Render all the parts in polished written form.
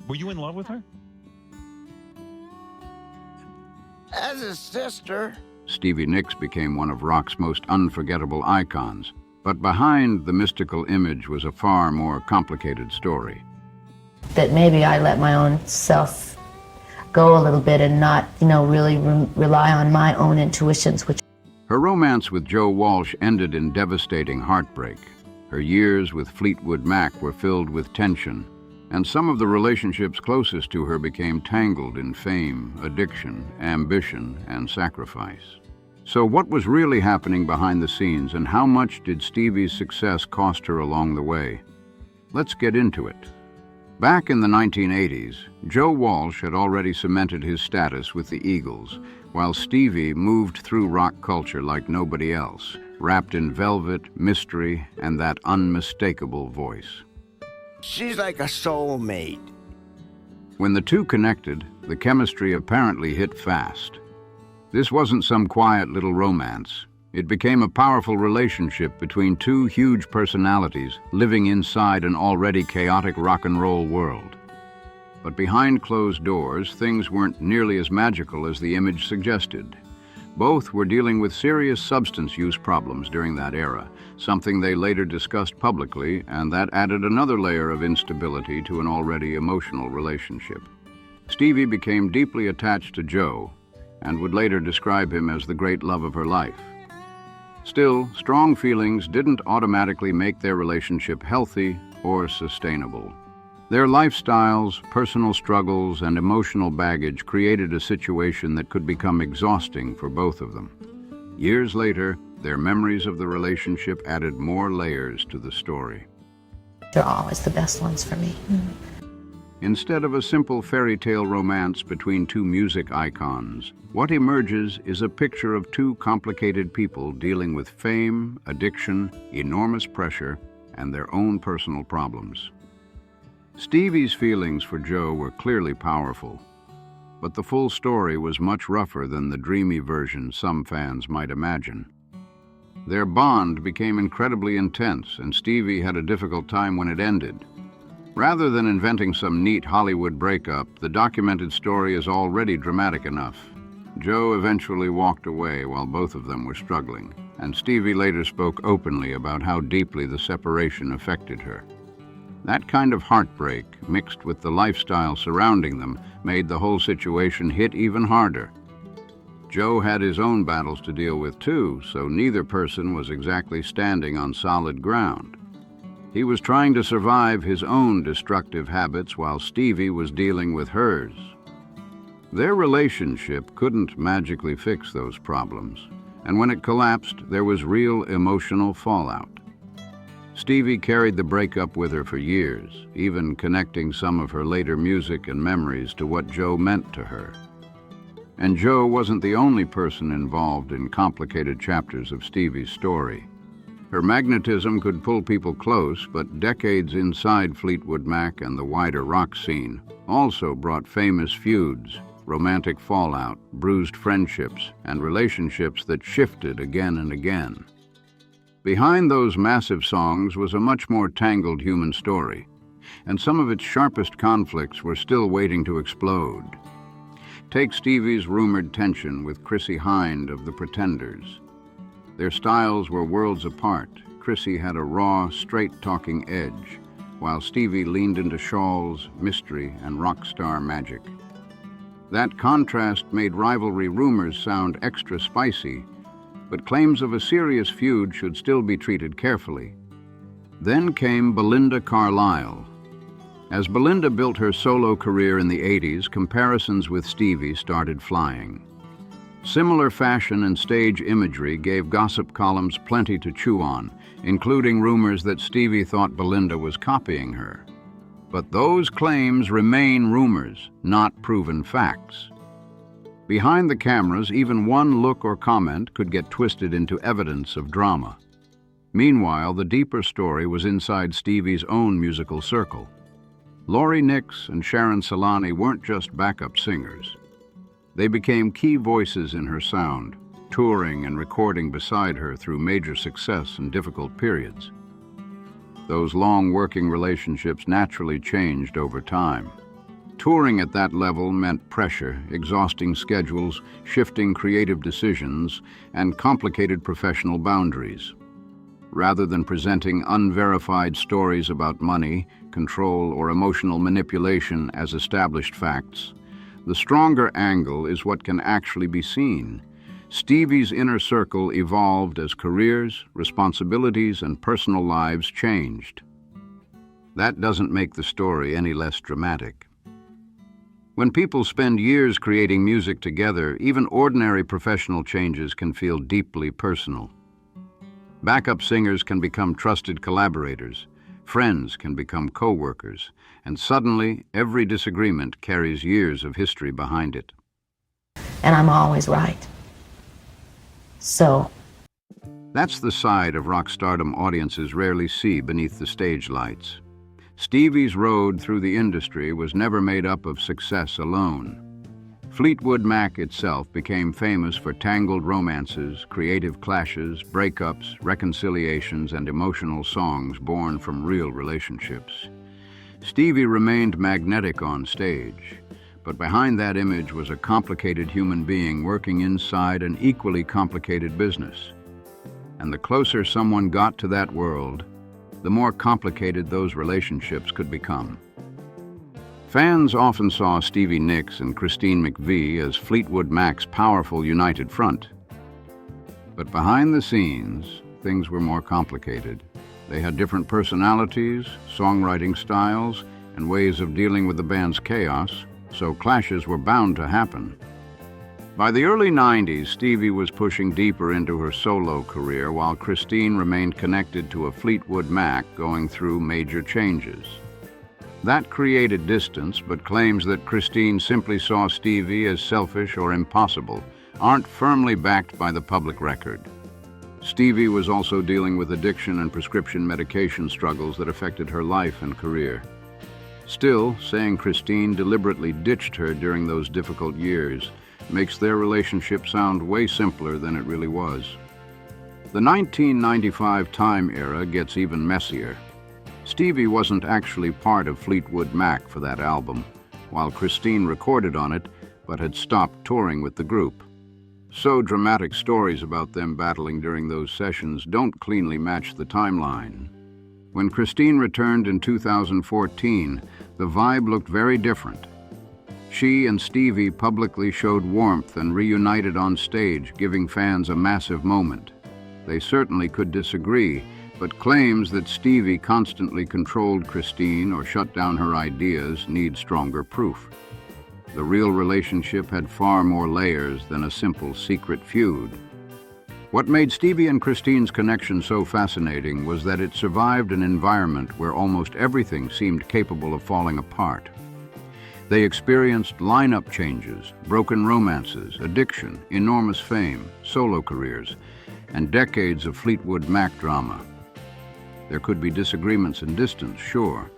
Were you in love with her? As a sister. Stevie Nicks became one of rock's most unforgettable icons, but behind the mystical image was a far more complicated story. That maybe I let my own self go a little bit and not, really rely on my own intuitions, which... Her romance with Joe Walsh ended in devastating heartbreak. Her years with Fleetwood Mac were filled with tension, and some of the relationships closest to her became tangled in fame, addiction, ambition, and sacrifice. So what was really happening behind the scenes, and how much did Stevie's success cost her along the way? Let's get into it. Back in the 1980s, Joe Walsh had already cemented his status with the Eagles, while Stevie moved through rock culture like nobody else, wrapped in velvet, mystery, and that unmistakable voice. She's like a soulmate. When the two connected, the chemistry apparently hit fast. This wasn't some quiet little romance. It became a powerful relationship between two huge personalities living inside an already chaotic rock and roll world. But behind closed doors, things weren't nearly as magical as the image suggested. Both were dealing with serious substance use problems during that era, something they later discussed publicly, and that added another layer of instability to an already emotional relationship. Stevie became deeply attached to Joe, and would later describe him as the great love of her life. Still, strong feelings didn't automatically make their relationship healthy or sustainable. Their lifestyles, personal struggles, and emotional baggage created a situation that could become exhausting for both of them. Years later, their memories of the relationship added more layers to the story. They're always the best ones for me. Instead of a simple fairy tale romance between two music icons, what emerges is a picture of two complicated people dealing with fame, addiction, enormous pressure, and their own personal problems. Stevie's feelings for Joe were clearly powerful, but the full story was much rougher than the dreamy version some fans might imagine. Their bond became incredibly intense, and Stevie had a difficult time when it ended. Rather than inventing some neat Hollywood breakup, the documented story is already dramatic enough. Joe eventually walked away while both of them were struggling, and Stevie later spoke openly about how deeply the separation affected her. That kind of heartbreak, mixed with the lifestyle surrounding them, made the whole situation hit even harder. Joe had his own battles to deal with too, so neither person was exactly standing on solid ground. He was trying to survive his own destructive habits while Stevie was dealing with hers. Their relationship couldn't magically fix those problems, and when it collapsed, there was real emotional fallout. Stevie carried the breakup with her for years, even connecting some of her later music and memories to what Joe meant to her. And Joe wasn't the only person involved in complicated chapters of Stevie's story. Her magnetism could pull people close, but decades inside Fleetwood Mac and the wider rock scene also brought famous feuds, romantic fallout, bruised friendships, and relationships that shifted again and again. Behind those massive songs was a much more tangled human story, and some of its sharpest conflicts were still waiting to explode. Take Stevie's rumored tension with Chrissie Hynde of The Pretenders. Their styles were worlds apart. Chrissie had a raw, straight-talking edge, while Stevie leaned into shawls, mystery, and rock star magic. That contrast made rivalry rumors sound extra spicy, but claims of a serious feud should still be treated carefully. Then came Belinda Carlisle. As Belinda built her solo career in the 80s, comparisons with Stevie started flying. Similar fashion and stage imagery gave gossip columns plenty to chew on, including rumors that Stevie thought Belinda was copying her. But those claims remain rumors, not proven facts. Behind the cameras, even one look or comment could get twisted into evidence of drama. Meanwhile, the deeper story was inside Stevie's own musical circle. Lori Nicks and Sharon Solani weren't just backup singers. They became key voices in her sound, touring and recording beside her through major success and difficult periods. Those long working relationships naturally changed over time. Touring at that level meant pressure, exhausting schedules, shifting creative decisions, and complicated professional boundaries. Rather than presenting unverified stories about money, control, or emotional manipulation as established facts, the stronger angle is what can actually be seen. Stevie's inner circle evolved as careers, responsibilities, and personal lives changed. That doesn't make the story any less dramatic. When people spend years creating music together, even ordinary professional changes can feel deeply personal. Backup singers can become trusted collaborators, friends can become co-workers, and suddenly every disagreement carries years of history behind it. And I'm always right. So, That's the side of rock stardom audiences rarely see beneath the stage lights. Stevie's road through the industry was never made up of success alone. Fleetwood Mac itself became famous for tangled romances, creative clashes, breakups, reconciliations, and emotional songs born from real relationships. Stevie remained magnetic on stage, but behind that image was a complicated human being working inside an equally complicated business. And the closer someone got to that world, the more complicated those relationships could become. Fans often saw Stevie Nicks and Christine McVie as Fleetwood Mac's powerful united front. But behind the scenes, things were more complicated. They had different personalities, songwriting styles, and ways of dealing with the band's chaos, so clashes were bound to happen. By the early 90s, Stevie was pushing deeper into her solo career while Christine remained connected to a Fleetwood Mac going through major changes. That created distance, but claims that Christine simply saw Stevie as selfish or impossible aren't firmly backed by the public record. Stevie was also dealing with addiction and prescription medication struggles that affected her life and career. Still, saying Christine deliberately ditched her during those difficult years makes their relationship sound way simpler than it really was. The 1995 Time era gets even messier. Stevie wasn't actually part of Fleetwood Mac for that album, while Christine recorded on it but had stopped touring with the group. So dramatic stories about them battling during those sessions don't cleanly match the timeline. When Christine returned in 2014, the vibe looked very different. She and Stevie publicly showed warmth and reunited on stage, giving fans a massive moment. They certainly could disagree, but claims that Stevie constantly controlled Christine or shut down her ideas need stronger proof. The real relationship had far more layers than a simple secret feud. What made Stevie and Christine's connection so fascinating was that it survived an environment where almost everything seemed capable of falling apart. They experienced lineup changes, broken romances, addiction, enormous fame, solo careers, and decades of Fleetwood Mac drama. There could be disagreements and distance, sure,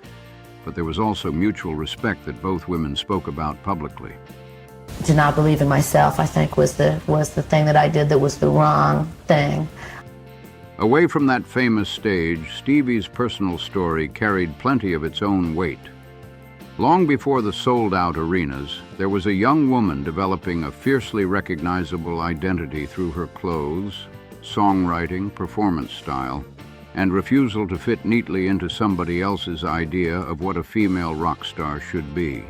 but there was also mutual respect that both women spoke about publicly. to not believe in myself, I think, was the thing that I did that was the wrong thing. Away from that famous stage, Stevie's personal story carried plenty of its own weight. Long before the sold-out arenas, there was a young woman developing a fiercely recognizable identity through her clothes, songwriting, performance style, and refusal to fit neatly into somebody else's idea of what a female rock star should be.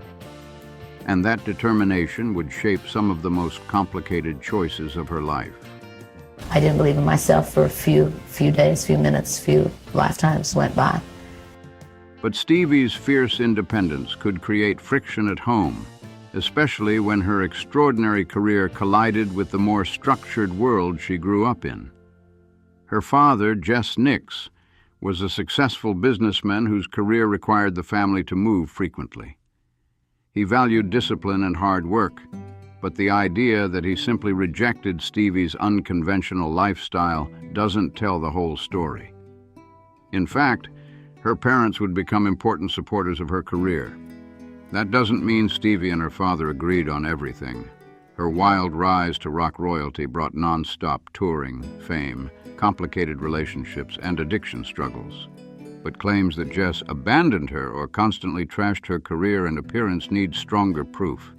And that determination would shape some of the most complicated choices of her life. I didn't believe in myself for a few days, few minutes, few lifetimes went by. But Stevie's fierce independence could create friction at home, especially when her extraordinary career collided with the more structured world she grew up in. Her father, Jess Nicks, was a successful businessman whose career required the family to move frequently. He valued discipline and hard work, but the idea that he simply rejected Stevie's unconventional lifestyle doesn't tell the whole story. In fact, her parents would become important supporters of her career. That doesn't mean Stevie and her father agreed on everything. Her wild rise to rock royalty brought non-stop touring, fame, complicated relationships, and addiction struggles. but claims that Jess abandoned her or constantly trashed her career and appearance needs stronger proof.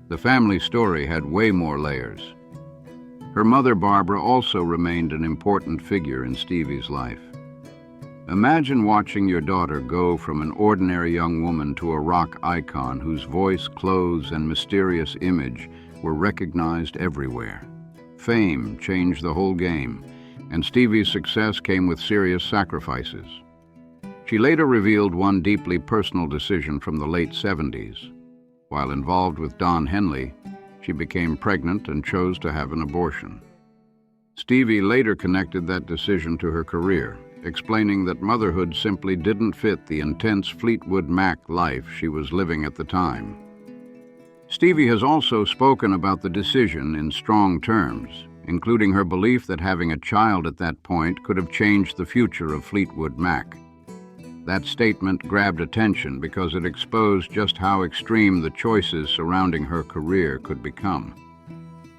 The family story had way more layers. Her mother, Barbara, also remained an important figure in Stevie's life. Imagine watching your daughter go from an ordinary young woman to a rock icon whose voice, clothes, and mysterious image were recognized everywhere. Fame changed the whole game, and Stevie's success came with serious sacrifices. She later revealed one deeply personal decision from the late 70s. While involved with Don Henley, she became pregnant and chose to have an abortion. Stevie later connected that decision to her career, explaining that motherhood simply didn't fit the intense Fleetwood Mac life she was living at the time. Stevie has also spoken about the decision in strong terms, including her belief that having a child at that point could have changed the future of Fleetwood Mac. That statement grabbed attention because it exposed just how extreme the choices surrounding her career could become.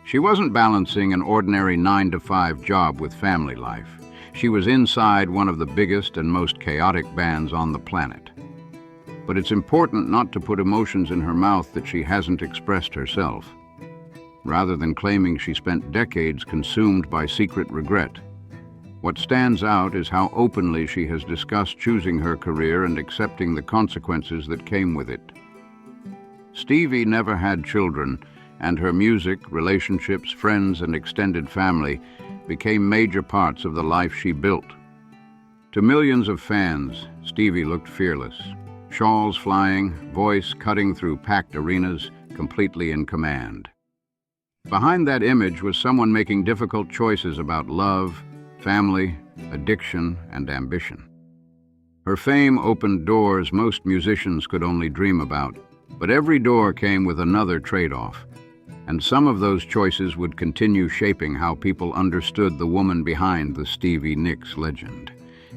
She wasn't balancing an ordinary 9-to-5 job with family life. She was inside one of the biggest and most chaotic bands on the planet. But it's important not to put emotions in her mouth that she hasn't expressed herself. Rather than claiming she spent decades consumed by secret regret, what stands out is how openly she has discussed choosing her career and accepting the consequences that came with it. Stevie never had children, and her music, relationships, friends, and extended family became major parts of the life she built. To millions of fans, Stevie looked fearless. Shawls flying, voice cutting through packed arenas, completely in command. Behind that image was someone making difficult choices about love, family, addiction, and ambition. Her fame opened doors most musicians could only dream about, but every door came with another trade-off, and some of those choices would continue shaping how people understood the woman behind the Stevie Nicks legend.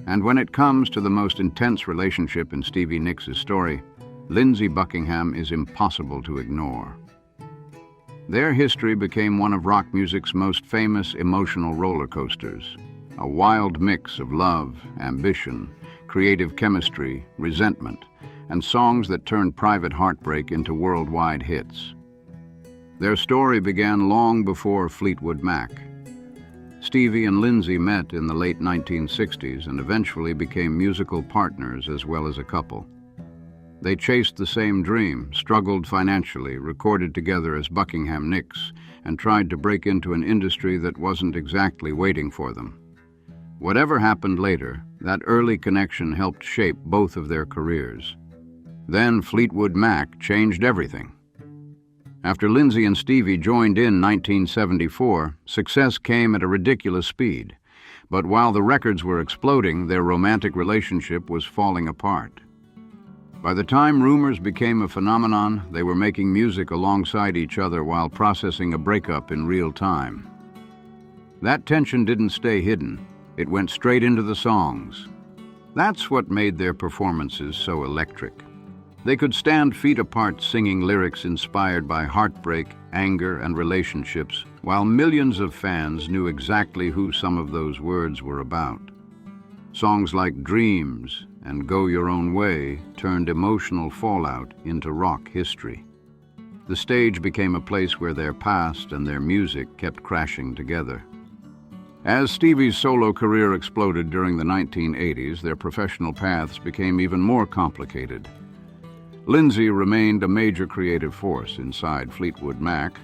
And when it comes to the most intense relationship in Stevie Nicks' story, Lindsey Buckingham is impossible to ignore. Their history became one of rock music's most famous emotional roller coasters, a wild mix of love, ambition, creative chemistry, resentment, and songs that turned private heartbreak into worldwide hits. Their story began long before Fleetwood Mac. Stevie and Lindsey met in the late 1960s and eventually became musical partners as well as a couple. They chased the same dream, struggled financially, recorded together as Buckingham Nicks, and tried to break into an industry that wasn't exactly waiting for them. Whatever happened later, that early connection helped shape both of their careers. Then Fleetwood Mac changed everything. After Lindsey and Stevie joined in 1974, success came at a ridiculous speed. But while the records were exploding, their romantic relationship was falling apart. By the time rumors became a phenomenon, they were making music alongside each other while processing a breakup in real time. That tension didn't stay hidden. It went straight into the songs. That's what made their performances so electric. They could stand feet apart singing lyrics inspired by heartbreak, anger, and relationships, while millions of fans knew exactly who some of those words were about. Songs like Dreams and Go Your Own Way turned emotional fallout into rock history. The stage became a place where their past and their music kept crashing together. As Stevie's solo career exploded during the 1980s, their professional paths became even more complicated. Lindsey remained a major creative force inside Fleetwood Mac,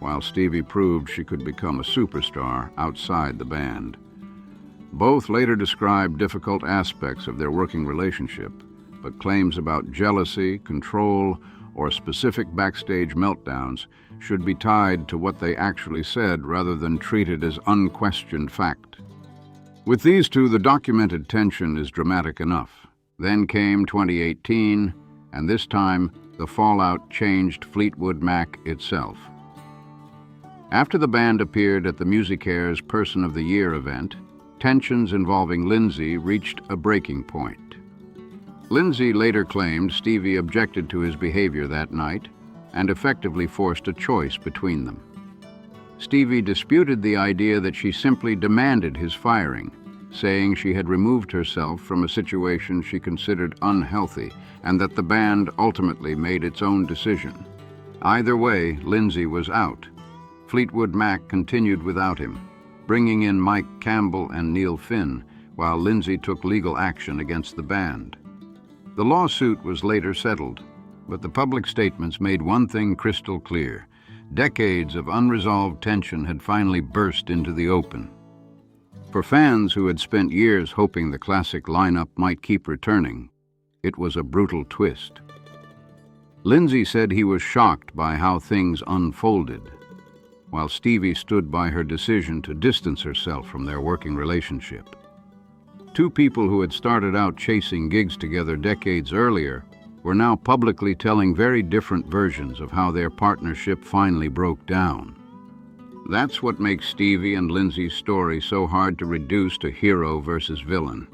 while Stevie proved she could become a superstar outside the band. Both later described difficult aspects of their working relationship, but claims about jealousy, control, or specific backstage meltdowns should be tied to what they actually said rather than treated as unquestioned fact. With these two, the documented tension is dramatic enough. Then came 2018, and this time, the fallout changed Fleetwood Mac itself. After the band appeared at the Musicare's Person of the Year event, tensions involving Lindsey reached a breaking point. Lindsey later claimed Stevie objected to his behavior that night and effectively forced a choice between them. Stevie disputed the idea that she simply demanded his firing, saying she had removed herself from a situation she considered unhealthy and that the band ultimately made its own decision. Either way, Lindsey was out. Fleetwood Mac continued without him, bringing in Mike Campbell and Neil Finn, while Lindsey took legal action against the band. The lawsuit was later settled, but the public statements made one thing crystal clear. Decades of unresolved tension had finally burst into the open. For fans who had spent years hoping the classic lineup might keep returning, it was a brutal twist. Lindsey said he was shocked by how things unfolded, while Stevie stood by her decision to distance herself from their working relationship. Two people who had started out chasing gigs together decades earlier were now publicly telling very different versions of how their partnership finally broke down. That's what makes Stevie and Lindsey's story so hard to reduce to hero versus villain.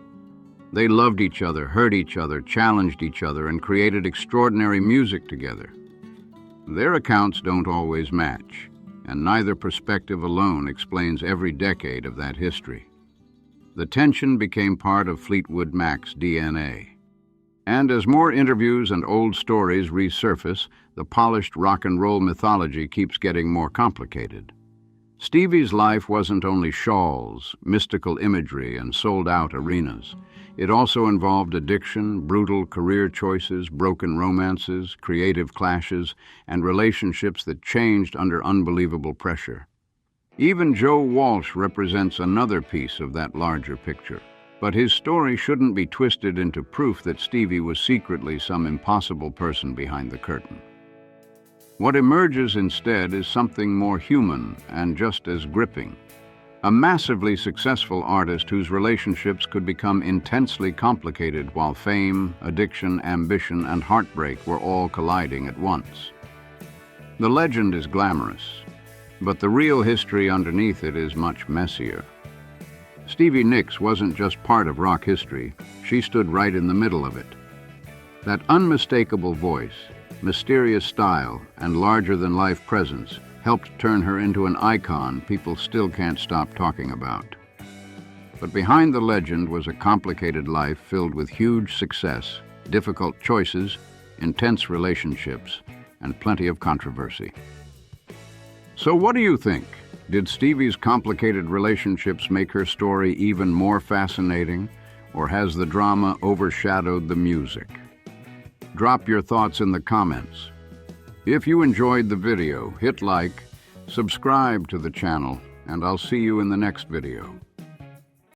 They loved each other, hurt each other, challenged each other, and created extraordinary music together. Their accounts don't always match, and neither perspective alone explains every decade of that history. The tension became part of Fleetwood Mac's DNA. And as more interviews and old stories resurface, the polished rock and roll mythology keeps getting more complicated. Stevie's life wasn't only shawls, mystical imagery, and sold-out arenas. It also involved addiction, brutal career choices, broken romances, creative clashes, and relationships that changed under unbelievable pressure. Even Joe Walsh represents another piece of that larger picture. But his story shouldn't be twisted into proof that Stevie was secretly some impossible person behind the curtain. What emerges instead is something more human and just as gripping. A massively successful artist whose relationships could become intensely complicated while fame, addiction, ambition, and heartbreak were all colliding at once. The legend is glamorous, but the real history underneath it is much messier. Stevie Nicks wasn't just part of rock history, she stood right in the middle of it. That unmistakable voice, mysterious style, and larger-than-life presence helped turn her into an icon people still can't stop talking about. But behind the legend was a complicated life filled with huge success, difficult choices, intense relationships, and plenty of controversy. So what do you think? Did Stevie's complicated relationships make her story even more fascinating, or has the drama overshadowed the music? Drop your thoughts in the comments. If you enjoyed the video, hit like, subscribe to the channel, and I'll see you in the next video.